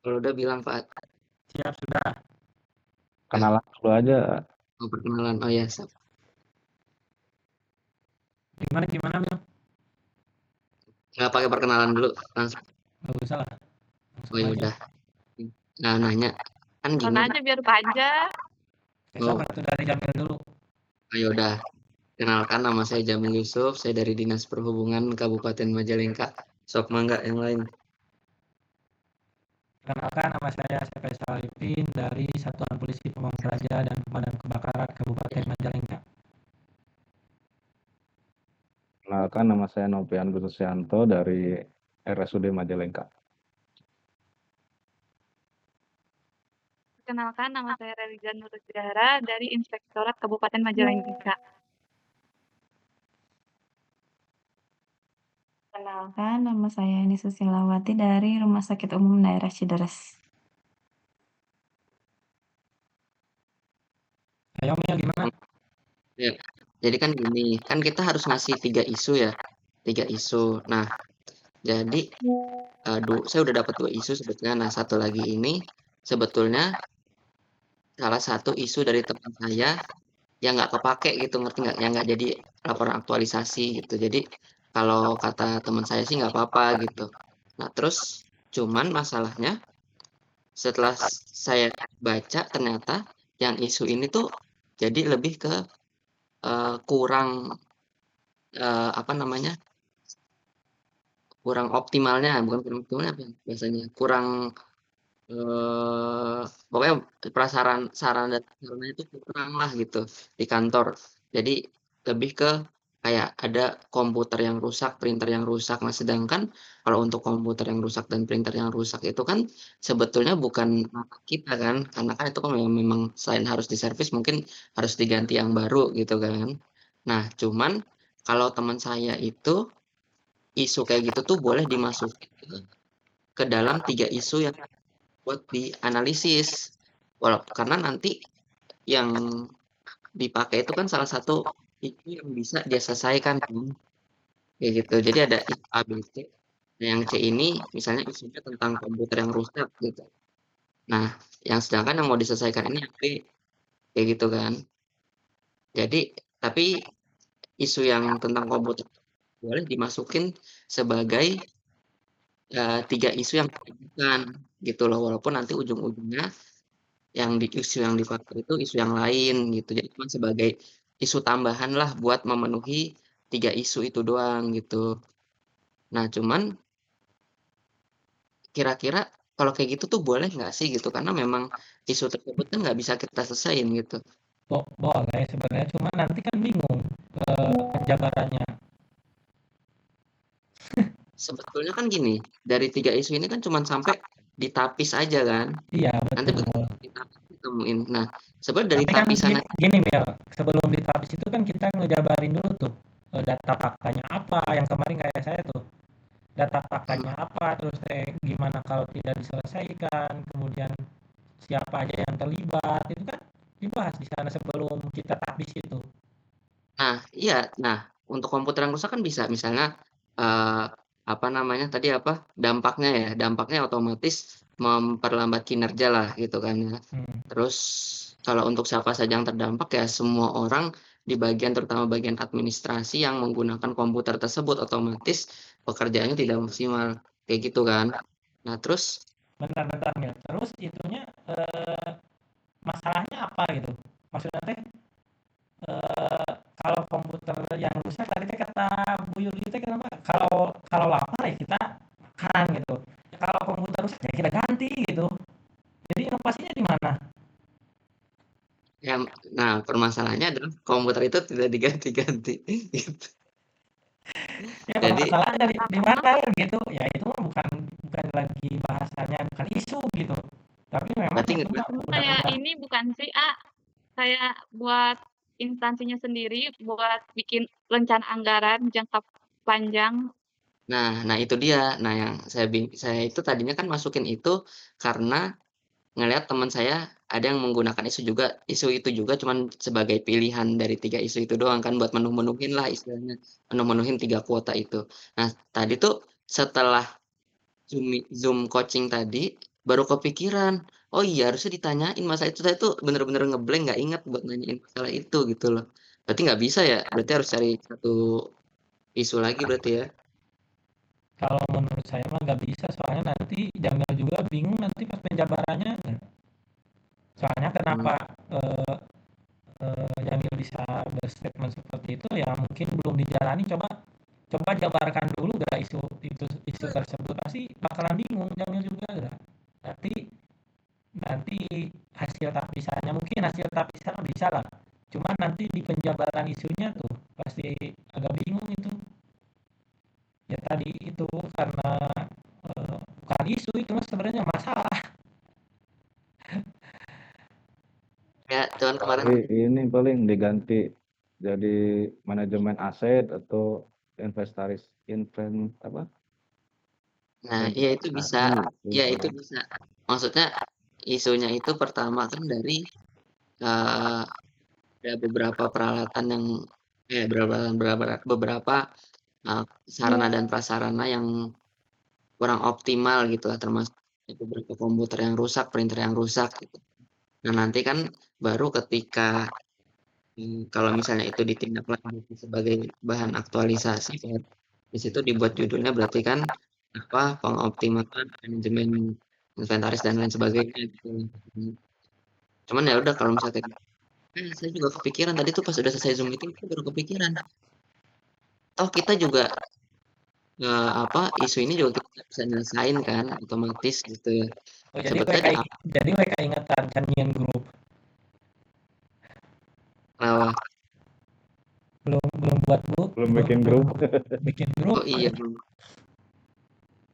Kalau udah bilang Pak. Siap sudah. Kenalan dulu aja. Mau perkenalan. Oh ya, siap. Gimana gimana Mil? Nggak pakai perkenalan dulu, langsung. Gak usah lah, Oh langsung ya aja. udah. Nah, nanya kan Langsung gini. aja biar panjang. Besok Oh, itu dari Jamil dulu. ayo udah. Kenalkan, nama saya Jamil Yusuf. Saya dari Dinas Perhubungan Kabupaten Majalengka. Sok mangga yang lain. Kenalkan nama saya Faisal Arifin dari Satuan Polisi Pamong Praja dan Pemadam Kebakaran Kabupaten Majalengka. Kenalkan nama saya Novian Gusyanto dari RSUD Majalengka. Perkenalkan, nama saya Reliza Nurjahara dari Inspektorat Kabupaten Majalengka. Kenalkan, nama saya Eni Susilawati dari Rumah Sakit Umum Daerah Cideres. Ayo Mil gimana? Ya. Jadi kan gini, kan kita harus ngasih 3 isu ya. 3 isu. Nah, jadi saya udah dapat 2 isu sebetulnya. Nah, satu lagi ini sebetulnya salah satu isu dari teman saya yang nggak kepake gitu, ngerti nggak? Yang nggak jadi laporan aktualisasi gitu. Jadi kalau kata teman saya sih nggak apa-apa gitu. Nah, terus cuman masalahnya setelah saya baca ternyata yang isu ini tuh jadi lebih ke kurang apa namanya, kurang optimalnya, bukan kurang optimalnya apa ya bahasanya, kurang pokoknya sarana dan prasarana itu kurang lah gitu di kantor. Jadi lebih ke kayak ada komputer yang rusak, printer yang rusak. Nah, sedangkan kalau untuk komputer yang rusak dan printer yang rusak itu kan sebetulnya bukan ranah kita kan, karena kan itu kan memang selain harus diservis mungkin harus diganti yang baru gitu kan. Nah, cuman kalau teman saya itu isu kayak gitu tuh boleh dimasukin ke dalam 3 isu yang buat dianalisis. Karena nanti yang dipakai itu kan salah satu isu yang bisa dia selesaikan kan. Kayak gitu. Jadi ada isu A, B, C. Nah, yang C ini misalnya isunya tentang komputer yang rusak gitu. Nah, yang sedangkan yang mau diselesaikan ini yang B. Kayak gitu kan. Jadi, tapi isu yang tentang komputer boleh dimasukin sebagai 3 isu yang bukan gitu loh. Walaupun nanti ujung-ujungnya isu yang dipakai itu isu yang lain gitu. Jadi cuma sebagai isu tambahan lah buat memenuhi 3 isu itu doang gitu. Nah, cuman kira-kira kalau kayak gitu tuh boleh nggak sih gitu? Karena memang isu tersebut kan nggak bisa kita selesaiin gitu. Boleh sebenarnya, cuma nanti kan bingung penjabarannya. Sebetulnya kan gini, dari 3 isu ini kan cuma sampai ditapis aja kan. Iya Nanti betul. begitu ditapis ditemuin. Nah, sebenarnya dari Tapi kan tapisan gini Mil, sebelum ditapis itu kan kita ngejabarin dulu tuh data faktanya apa, yang kemarin kayak saya tuh data faktanya apa, terus gimana kalau tidak diselesaikan, kemudian siapa aja yang terlibat, itu kan dibahas di sana sebelum kita tapis itu. Nah, iya. Nah, untuk komputer yang rusak kan bisa misalnya eee, apa namanya tadi apa, dampaknya ya, dampaknya otomatis memperlambat kinerja lah gitu kan ya. Hmm. Terus kalau untuk siapa saja yang terdampak ya semua orang di bagian terutama bagian administrasi yang menggunakan komputer tersebut otomatis pekerjaannya tidak maksimal, kayak gitu kan. Nah, terus Bentar-bentar Mil, terus itunya masalahnya apa gitu? Maksudnya teh kalau komputer yang rusak tadi teh kata buyur kita kenapa? Kalau lapar ya kita makan gitu. Kalau komputer rusak ya kita ganti gitu. Jadi inovasinya di mana? ya nah permasalahannya adalah komputer itu tidak diganti-ganti gitu. Ya Jadi permasalahannya di mana gitu? Ya itu mah bukan bukan lagi bahasanya, bukan isu gitu. Tapi memang berarti itu mah Kayak udah ini bukan sih, kayak buat instansinya sendiri, buat bikin rencana anggaran jangka panjang. nah itu dia. Nah, yang saya itu tadinya kan masukin itu karena ngelihat teman saya ada yang menggunakan isu itu juga cuman sebagai pilihan dari 3 isu itu doang kan buat menuhin lah istilahnya, menuhin 3 kuota itu. Nah, tadi tuh setelah Zoom coaching tadi, baru kepikiran, oh iya harusnya ditanyain masa itu, saya tuh bener-bener nge-blank nggak inget buat nanyain masalah itu gitu loh. Berarti nggak bisa ya? Berarti harus cari satu isu lagi berarti ya? Kalau menurut saya mah nggak bisa, soalnya nanti Jamil juga bingung nanti pas penjabarannya. Soalnya kenapa Mmm, eh, Jamil bisa berstatement seperti itu ya mungkin belum dijalani. Coba coba jabarkan dulu gak isu tersebut, pasti bakalan bingung Jamil juga gak. Nanti nanti hasil tapisannya mungkin hasil tapisan bisa lah. Cuman nanti di penjabaran isunya tuh pasti agak bingung itu. Ya tadi itu karena bukan isu, itu mah sebenarnya masalah. ya cuman kemarin Kali ini paling diganti jadi manajemen aset atau apa? nah iya itu bisa, Inventarisasi iya gitu itu kan. bisa. Maksudnya isunya itu pertama kan dari, eee, ada beberapa peralatan yang beberapa, sarana dan prasarana yang kurang optimal gitulah, termasuk beberapa komputer yang rusak, printer yang rusak gitu. Nah nanti kan baru ketika, kalau misalnya itu ditindaklanjuti sebagai bahan aktualisasi kan, di situ dibuat judulnya berarti kan, apa, pengoptimalan manajemen inventaris dan lain sebagainya gitu. Cuman ya udah kalau misalnya kayak gitu, saya juga kepikiran tadi tuh pas udah selesai Zoom meeting tuh baru kepikiran, toh kita juga, apa, isu ini juga kita bisa nyelesain kan otomatis gitu ya. Oh, jadi Sebut aja WK ingatan janjian grup. apa, Belum belum buat grup, Belum bikin grup. bikin grup. oh iya belum.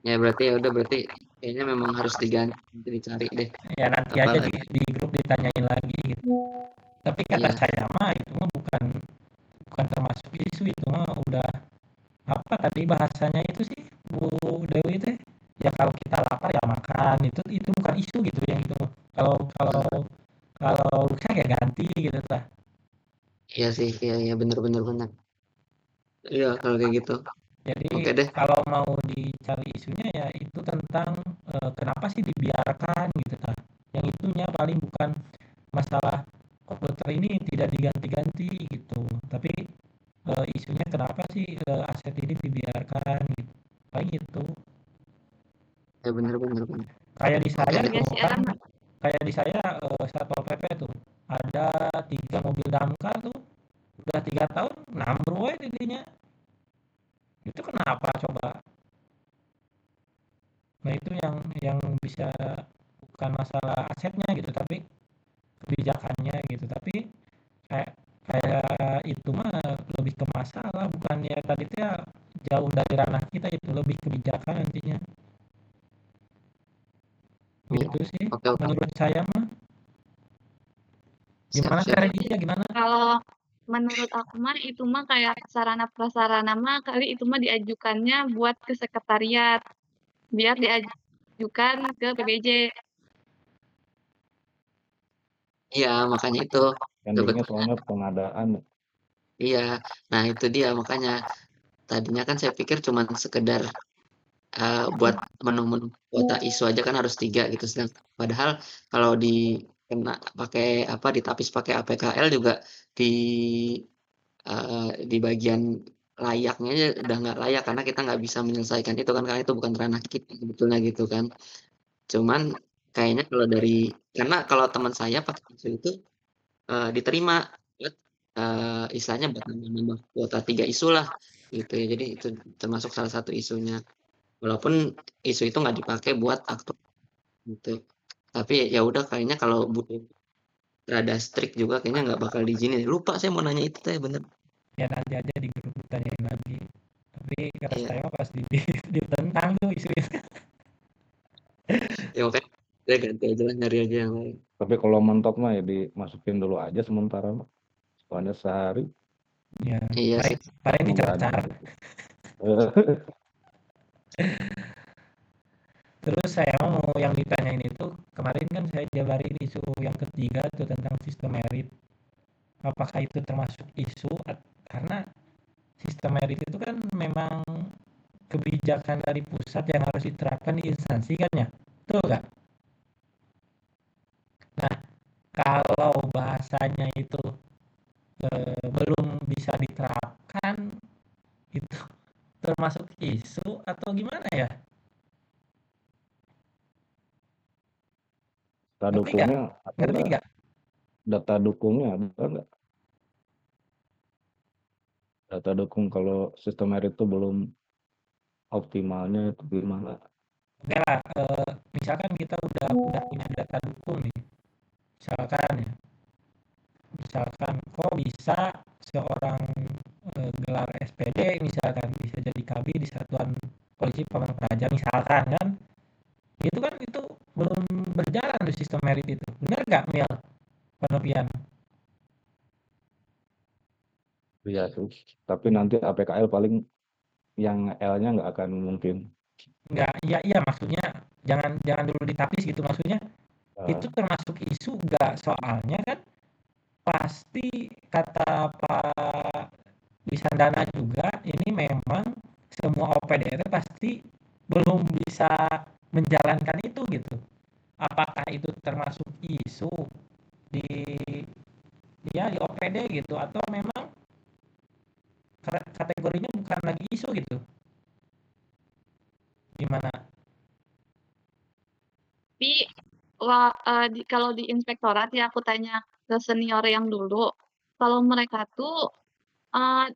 Ya berarti ya udah berarti kayaknya memang harus diganti, nanti dicari deh Ya nanti apa aja lagi. di grup ditanyain lagi gitu. Tapi kata Iya, saya mah itu mah bukan bukan termasuk isu, itu mah udah apa tadi bahasanya itu sih Bu Dewi teh, ya kalau kita lapar ya makan, itu bukan isu gitu yang itu. Kalau kalau heeh, kalau rusak ya ganti gitu lah. iya sih, iya iya, bener bener bener. Iya kalau kayak gitu. Jadi Oke deh, kalau mau dicari isunya ya itu tentang kenapa sih dibiarkan gitu lah. Yang itunya paling bukan masalah komputer ini tidak diganti-ganti gitu, tapi isunya kenapa sih aset ini dibiarkan gitu, paling itu. ya bener bener bener. Kayak di Oke saya deh, Iya tuh sih kan, Elang. kayak di saya Satpol PP tuh ada 3 mobil damkar tuh udah 3 tahun nambru aja didinya. Itu kenapa coba? Nah itu yang bisa, bukan masalah asetnya gitu, tapi kebijakannya gitu. Tapi kayak kayak itu mah lebih ke masalah, bukan ya tadi tuh ya jauh dari ranah kita, itu lebih kebijakan nantinya. iya. Gitu sih Oke oke, menurut saya mah. siap Gimana siap. Kak Raditya, gimana? Kalau menurut aku mah itu mah kayak sarana prasarana mah kali itu mah diajukannya buat ke sekretariat biar diajukan ke PBJ. Iya makanya itu, Endingnya sebetulnya soalnya pengadaan. iya. Nah itu dia makanya, tadinya kan saya pikir cuman sekedar, buat menu-menu kuota isu aja kan harus 3 gitu, padahal kalau kena pakai apa, ditapis pakai APKL juga di di bagian layaknya aja udah nggak layak karena kita nggak bisa menyelesaikan itu kan, karena itu bukan ranah kita sebetulnya gitu kan. Cuman kayaknya kalau dari karena kalau teman saya pakai isu itu, diterima buat, istilahnya buat nambah-nambah kuota 3 isu lah gitu ya. Jadi itu termasuk salah satu isunya. Walaupun isu itu nggak dipakai buat aktor gitu. Tapi ya udah kayaknya kalau rada strict juga kayaknya nggak bakal diizinin. Lupa saya mau nanya itu teh, bener. Ya nanti aja di grup ditanyain lagi. Tapi kata Iya, saya mah pasti ditentang tuh isu itu. ya makanya saya ganti aja lah, nyari aja yang lain. Tapi kalau mentok mah ya dimasukin dulu aja sementara mah. Soalnya sehari Ya, Iya sih. paling nunggu aja. dicercar. Terus saya mau yang ditanyain itu, kemarin kan saya jabarin isu yang ketiga tuh tentang sistem merit. Apakah itu termasuk isu? Karena sistem merit itu kan memang kebijakan dari pusat yang harus diterapkan di instansi kan ya, betul nggak? kalau bahasanya itu belum bisa diterapkan, itu termasuk isu atau gimana ya? Data Ngerti nggak? dukungnya ada Ngerti nggak? nggak? Data dukungnya ada nggak? Data dukung kalau sistem merit itu belum optimalnya itu gimana? Oke lah, misalkan kita udah punya data dukung nih, misalkan kok bisa seorang gelar SPD misalkan bisa jadi kabid di Satuan Polisi Pamong Praja misalkan kan, itu belum berjalan tuh sistem merit itu, bener nggak Mil Panopian? Iya sih. Tapi nanti APKL paling yang L-nya nggak akan mungkin. Nggak, iya maksudnya jangan jangan dulu ditapis gitu, maksudnya itu Eh, termasuk isu nggak, soalnya kan pasti kata Pak Wisandana juga, ini memang semua OPD pasti belum bisa menjalankan itu gitu. Apakah itu termasuk isu di di OPD gitu, atau memang kategorinya bukan lagi isu gitu? Gimana? Tapi kalau di inspektorat ya aku tanya ke senior yang dulu, kalau mereka tuh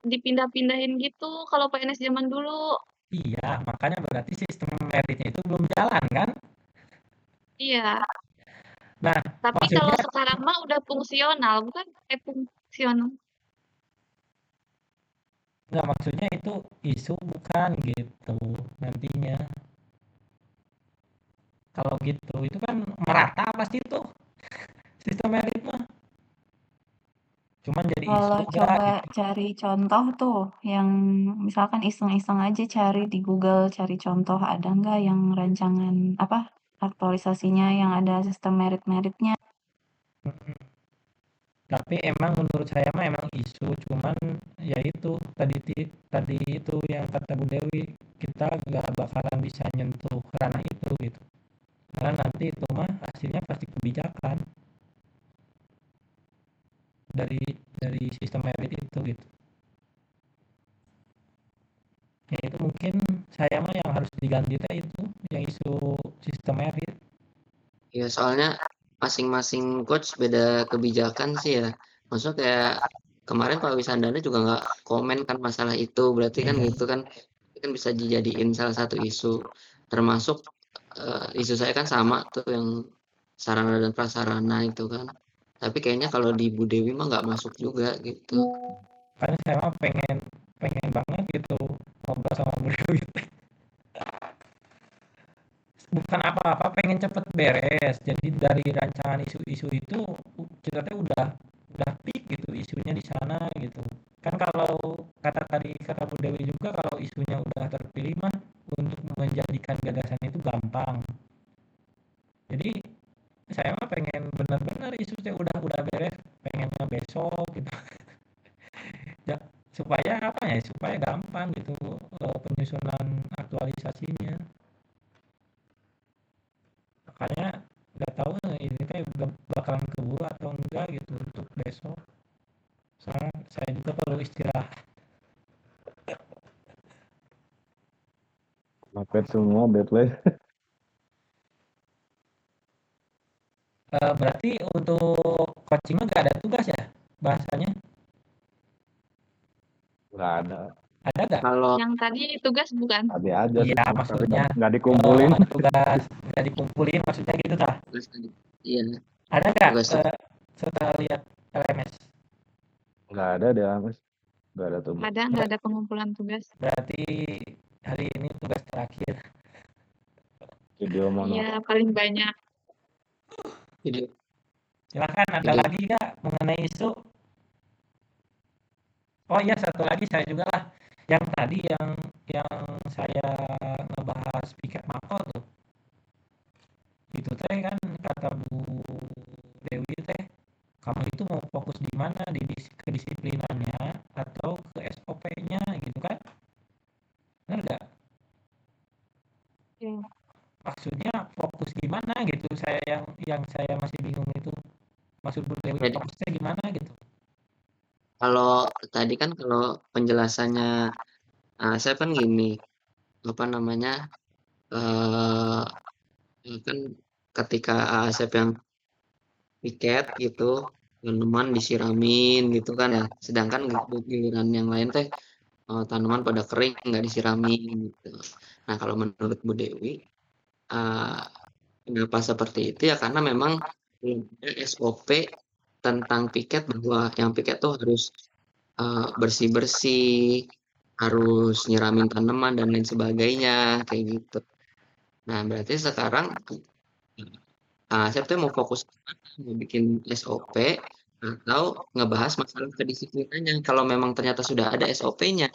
dipindah-pindahin gitu kalau PNS zaman dulu. Iya, makanya berarti sistem meritnya itu belum jalan kan? Iya, Nah, tapi kalau maksudnya sekarang mah udah fungsional, bukan? Fungsional. nggak, maksudnya itu isu bukan gitu nantinya. Kalau gitu itu kan merata pasti tuh sistem merit mah. Cuman jadi isu Kalau enggak coba gitu. cari contoh tuh, yang misalkan iseng-iseng aja cari di Google, cari contoh ada nggak yang rancangan apa aktualisasinya yang ada sistem merit-meritnya. Tapi emang menurut saya mah emang isu, cuman ya itu tadi itu yang kata Bu Dewi, kita nggak bakalan bisa nyentuh ranah itu gitu. Karena nanti itu mah hasilnya pasti kebijakan dari sistem merit itu gitu. Ya itu mungkin saya mah yang harus diganti teh itu yang isu sistem merit. Ya soalnya masing-masing coach beda kebijakan sih ya. Maksudnya kayak kemarin Pak Wisandana juga nggak komen kan masalah itu, berarti kan Iya. gitu kan, itu kan bisa dijadiin salah satu isu. Termasuk isu saya kan sama tuh yang sarana dan prasarana itu kan. Tapi kayaknya kalau di Bu Dewi mah nggak masuk juga gitu. Karena saya mah pengen pengen banget gitu ngobrol sama beliau gitu. Bukan apa-apa, pengen cepet beres. Jadi dari rancangan isu-isu itu kita tuh udah peak gitu isunya di sana gitu. Kan kalau kata Bu Dewi juga, kalau isunya udah terpilih mah untuk menjadikan gagasan itu gampang. Jadi saya mah pengen bener-bener isunya udah beres, pengennya besok gitu. Ya, supaya apa ya? Supaya gampang gitu penyusunan aktualisasinya. Makanya nggak tahu ini teh bakalan keburu atau enggak gitu untuk besok. Soalnya saya juga perlu istirahat. Mepet semua deadline. Berarti untuk coaching mah nggak ada tugas ya bahasanya? Nggak ada. Ada nggak? Kalau Yang tadi tugas bukan? Ada aja sih, Iya, tapi maksudnya nggak dikumpulin. tugas nggak dikumpulin, maksudnya gitu tah? tugas tadi, iya Ada nggak tugas setelah lihat LMS? Nggak ada deh, Mas. Nggak ada tuh. Nggak ada pengumpulan tugas. Berarti hari ini tugas terakhir. Video mono. Iya, paling banyak. video Silakan, ada video lagi nggak mengenai isu? Oh iya, satu lagi saya juga lah. Yang tadi yang saya ngebahas piket Mako tuh. Itu teh kan kata Bu Dewi teh, kamu itu mau fokus di mana, di kedisiplinannya atau ke SOP-nya gitu kan? Benar nggak? Iya. Maksudnya fokus di mana gitu? Saya yang saya masih bingung itu. maksud Bu Dewi Jadi fokusnya gimana gitu. kalau tadi kan kalau penjelasannya Asep kan gini, apa namanya, eee, kan ketika Asep yang piket gitu, tanaman disiramin gitu kan ya, sedangkan giliran yang lain teh, tanaman pada kering nggak disiramin gitu. Nah kalau menurut Bu Dewi, eee, kenapa seperti itu ya karena memang belum ada SOP tentang piket bahwa yang piket tuh harus, bersih-bersih, harus nyiramin tanaman dan lain sebagainya, kayak gitu. Nah berarti sekarang, Asep tuh mau fokus ke mana, mau bikin SOP atau ngebahas masalah kedisiplinannya. Kalau memang ternyata sudah ada SOP-nya,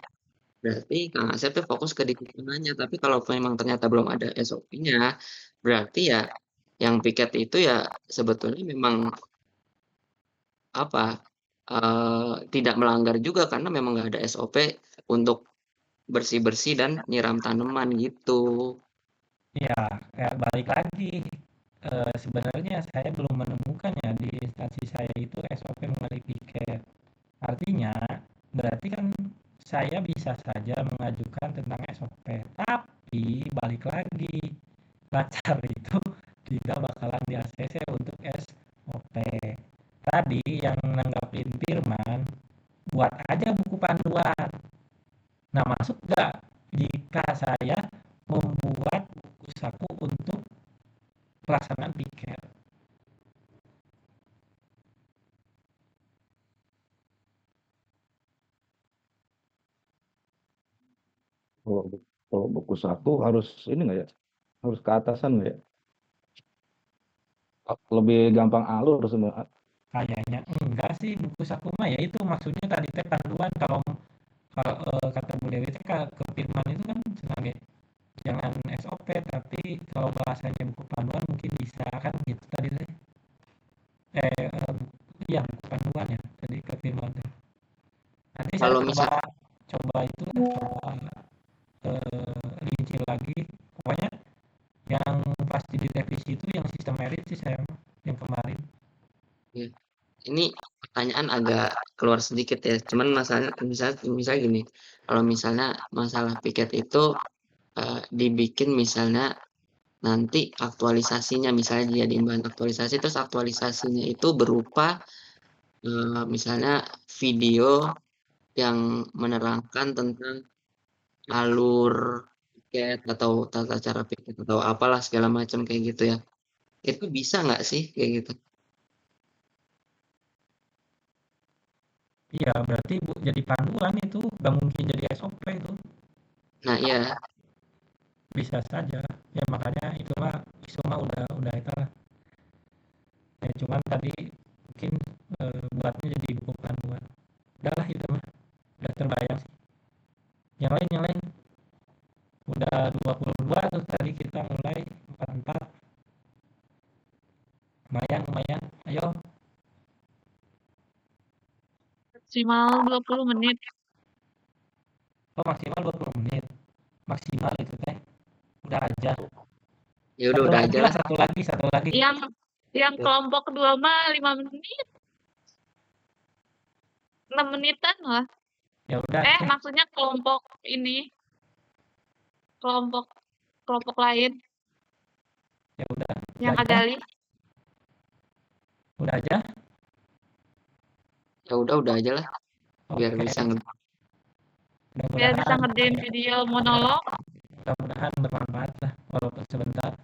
berarti Kang Asep tuh fokus ke disiplinannya, tapi kalau memang ternyata belum ada SOP-nya, berarti ya yang piket itu ya sebetulnya memang apa, tidak melanggar juga karena memang nggak ada SOP untuk bersih-bersih dan nyiram tanaman gitu. Iya, kayak balik lagi, sebenarnya saya belum menemukan ya di instansi saya itu SOP mengenai piket. Artinya, berarti kan saya bisa saja mengajukan tentang SOP, tapi balik lagi, pacar itu tidak bakalan di-ACC untuk SOP. Tadi yang nanggapin Firman, buat aja buku panduan. Nah, masuk nggak jika saya membuat buku saku untuk pelaksanaan piket? Kalau kalau buku saku harus ini nggak ya? Harus ke atasan nggak ya? Lebih gampang alur sebenarnya. Kayaknya enggak sih buku saku mah ya itu maksudnya tadi teh panduan kalau kalau kata Bu Dewi teh ke Firman itu kan sebagai jangan SOP tapi kalau bahasanya buku panduan mungkin bisa kan gitu tadi teh iya buku panduan ya tadi ke Firman teh. Nanti saya Kalau coba misal coba itu coba rinci lagi pokoknya yang pasti direvisi itu yang sistem merit sih saya yang kemarin. ya, ini pertanyaan agak keluar sedikit ya, cuman masalahnya misalnya gini, kalau misalnya masalah piket itu, dibikin misalnya nanti aktualisasinya misalnya dijadiin bahan aktualisasi, terus aktualisasinya itu berupa, misalnya video yang menerangkan tentang alur piket atau tata cara piket atau apalah segala macam kayak gitu ya. Itu bisa nggak sih kayak gitu? Iya berarti jadi panduan itu gak mungkin jadi SOP itu. Nah iya, Bisa saja ya makanya itulah isu mah udah itu lah ya cuman tadi mungkin buatnya jadi buku panduan udahlah itu mah udah terbayang sih yang lain udah 22 tuh tadi kita mulai 44 lumayan ayo Maksimal 20 menit. oh maksimal 20 menit maksimal itu teh udah aja ya udah aja lah. satu lagi Yang kelompok kedua mah 5 menit. 6 menitan lah. ya udah Maksudnya kelompok ini. Kelompok lain ya udah yang ada list. udah aja Ya udah aja lah biar Oke. bisa Biar bisa ngerjain video monolog. Mudah-mudahan bermanfaat lah walaupun sebentar